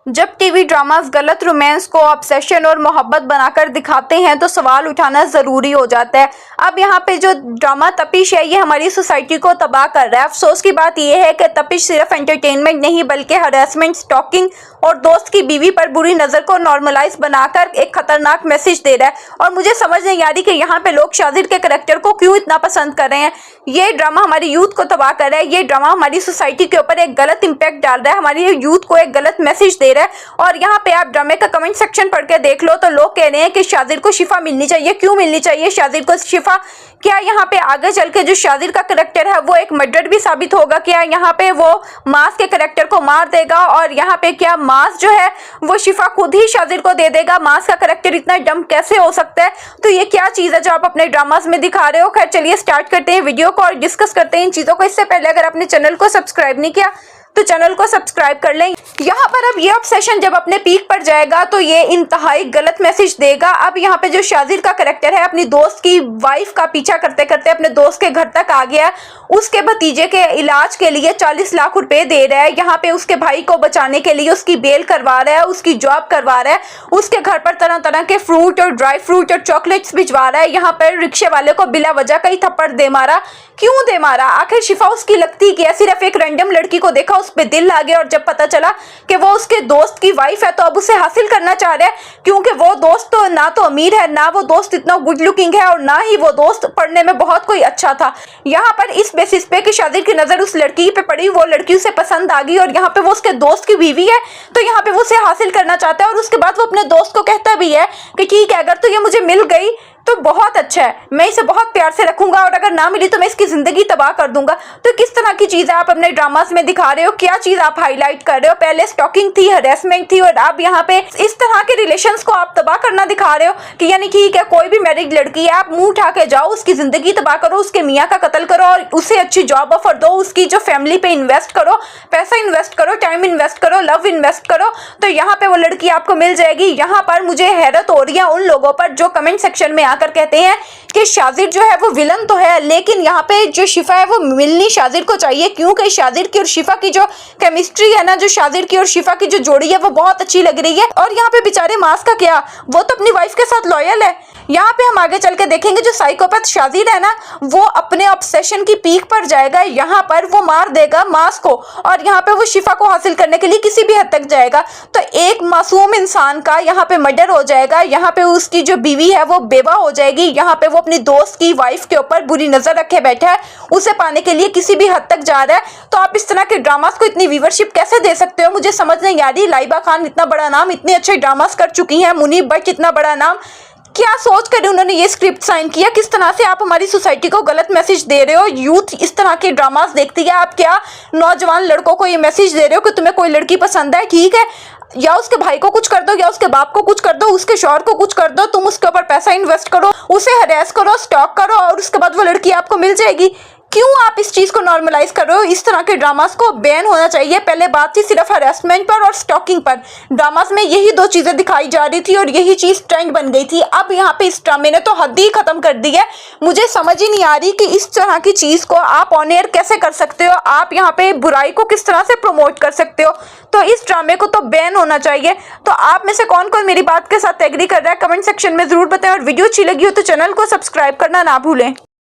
जब TV dramas गलत romance को ऑब्सेशन और मोहब्बत बनाकर दिखाते हैं तो सवाल उठाना ज़रूरी हो जाता है। अब यहाँ पे जो ड्रामा तपिश है ये हमारी सोसाइटी को तबाह कर रहा है। अफसोस की बात यह है कि तपिश सिर्फ एंटरटेनमेंट नहीं बल्कि हरासमेंट, स्टॉकिंग और दोस्त की बीवी पर बुरी नज़र को नॉर्मलाइज बनाकर एक खतरनाक मैसेज दे रहा है। और मुझे समझ नहीं आ रही कि यहाँ पे लोग शाजिद के करैक्टर को क्यों इतना पसंद कर रहे हैं। ये ड्रामा हमारी यूथ को तबाह कर रहा है। ये ड्रामा हमारी सोसाइटी के ऊपर एक गलत इंपैक्ट डाल रहा है, हमारी यूथ को एक गलत मैसेज दे रहा है। और यहाँ पे आप ड्रामे का कमेंट सेक्शन पढ़ के देख लो तो लोग कह रहे हैं कि शाजिद को शिफा मिलनी चाहिए। क्यों मिलनी चाहिए शाजिद को शिफा? क्या यहाँ पे आगे चल के जो शाजिद का करैक्टर है वो एक मर्डर भी साबित होगा? क्या यहाँ पे वो मास के करैक्टर को मार देगा? और यहाँ पे क्या मास जो है वो शिफा खुद ही शाजिद को दे देगा? मास का करैक्टर इतना डम कैसे हो सकता है? तो ये क्या चीज़ है जो आप अपने ड्रामास में दिखा रहे हो? खैर चलिए स्टार्ट करते हैं वीडियो को और डिस्कस करते हैं इन चीज़ों को। इससे पहले अगर आपने चैनल को सब्सक्राइब नहीं किया तो चैनल को सब्सक्राइब कर लें। यहाँ पर अब ये ऑब्सेशन जब अपने पीक पर जाएगा तो ये इंतहाई गलत मैसेज देगा। अब यहाँ पे जो शाजिद का करैक्टर है अपनी दोस्त की वाइफ का पीछा करते करते अपने दोस्त के घर तक आ गया। उसके भतीजे के इलाज के लिए 40 लाख रुपए दे रहा है। यहाँ पे उसके भाई को बचाने के लिए उसकी बेल करवा रहा है, उसकी जॉब करवा रहा है, उसके घर पर तरह तरह के फ्रूट और ड्राई फ्रूट और चॉकलेट्स भिजवा रहा है। यहाँ पर रिक्शे वाले को बिला वजह का ही थप्पड़ दे मारा। क्यों दे मारा? आखिर शिफा उसकी लगती क्या? सिर्फ एक रैंडम लड़की को देखा, उस पे दिल आ गया और जब पता चला कि वो उसके दोस्त की वाइफ है तो अब उसे हासिल करना चाह रहा है। क्योंकि वो दोस्त तो ना तो अमीर है, ना वो दोस्त इतना गुड लुकिंग है और ना ही वो दोस्त पढ़ने में बहुत कोई अच्छा था। यहाँ पर इस बेसिस पे कि शाजिद की नजर उस लड़की पे पड़ी, वो लड़की उसे पसंद आ गई और यहाँ पे वो उसके दोस्त की बीवी है तो यहाँ पे वो उसे हासिल करना चाहता है। और उसके बाद वो अपने दोस्त को कहता भी है कि ठीक है, अगर तो ये मुझे मिल गई तो बहुत अच्छा है, मैं इसे बहुत प्यार से रखूंगा और अगर ना मिली तो मैं इसकी जिंदगी तबाह कर दूंगा। तो किस तरह की चीज़ आप अपने ड्रामास में दिखा रहे हो? क्या चीज़ आप हाईलाइट कर रहे हो? पहले स्टॉकिंग थी, हरेसमेंट थी और अब यहाँ पे इस तरह के रिलेशंस को आप तबाह करना दिखा रहे हो कि यानी ठीक है, कोई भी मैरिड लड़की है आप मुंह उठा के जाओ, उसकी जिंदगी तबाह करो, उसके मियाँ का कत्ल करो और उसे अच्छी जॉब ऑफर दो, उसकी जो फैमिली पे इन्वेस्ट करो, पैसा इन्वेस्ट करो, टाइम इन्वेस्ट करो, लव इन्वेस्ट करो, तो यहाँ पे वो लड़की आपको मिल जाएगी। यहाँ पर मुझे हैरत हो रही है उन लोगों पर जो कमेंट सेक्शन में आकर कहते हैं कि शाजिद जो है वो विलन तो है लेकिन यहाँ पे जो शिफा है वो मिलनी शाजिद को चाहिए। क्योंकि शाजिद की और शिफा की जो केमिस्ट्री है ना, जो शाजिद की और शिफा की जो जोड़ी है वो बहुत अच्छी लग रही है। और यहाँ पे बेचारे मास का क्या, वो तो अपनी वाइफ के साथ लॉयल है। यहाँ पे हम आगे चल के देखेंगे जो साइकोपैथ शाजिद है ना वो अपने ऑब्सेशन की पीक पर जाएगा। यहाँ पर वो मार देगा मास को और यहाँ पे वो शिफा को हासिल करने के लिए किसी भी हद तक जाएगा। तो एक मासूम इंसान का यहाँ पे मर्डर हो जाएगा। यहाँ पे उसकी जो बीवी है वो बेवा हो जाएगी। यहाँ पे वो अपनी दोस्त की वाइफ के ऊपर बुरी नजर रखे बैठा है, उसे पाने के लिए किसी भी हद तक जा रहा है। तो आप इस तरह के ड्रामास को इतनी व्यूवरशिप कैसे दे सकते हो? मुझे समझ नहीं आ रही। लाइबा खान इतना बड़ा नाम, इतने अच्छे ड्रामास कर चुकी हैं, मुनीब भट्ट इतना बड़ा नाम, क्या सोच कर उन्होंने ये स्क्रिप्ट साइन किया? किस तरह से आप हमारी सोसाइटी को गलत मैसेज दे रहे हो? यूथ इस तरह के ड्रामास देखती है, आप क्या नौजवान लड़कों को ये मैसेज दे रहे हो कि तुम्हें कोई लड़की पसंद है, ठीक है, या उसके भाई को कुछ कर दो या उसके बाप को कुछ कर दो, उसके शौहर को कुछ कर दो, तुम उसके ऊपर पैसा इन्वेस्ट करो, उसे हरेस करो, स्टॉक करो और उसके बाद वो लड़की आपको मिल जाएगी। क्यों आप इस चीज़ को नॉर्मलाइज कर रहे हो? इस तरह के ड्रामास को बैन होना चाहिए। पहले बात थी सिर्फ हरासमेंट पर और स्टॉकिंग पर, ड्रामास में यही दो चीज़ें दिखाई जा रही थी और यही चीज़ ट्रेंड बन गई थी। अब यहाँ पे इस ड्रामे ने तो हद ही खत्म कर दी है। मुझे समझ ही नहीं आ रही कि इस तरह की चीज़ को आप ऑन एयर कैसे कर सकते हो, आप यहाँ पे बुराई को किस तरह से प्रमोट कर सकते हो। तो इस ड्रामे को तो बैन होना चाहिए। तो आप में से कौन कौन मेरी बात के साथ एग्री कर रहा है कमेंट सेक्शन में ज़रूर बताएं और वीडियो अच्छी लगी हो तो चैनल को सब्सक्राइब करना ना भूलें।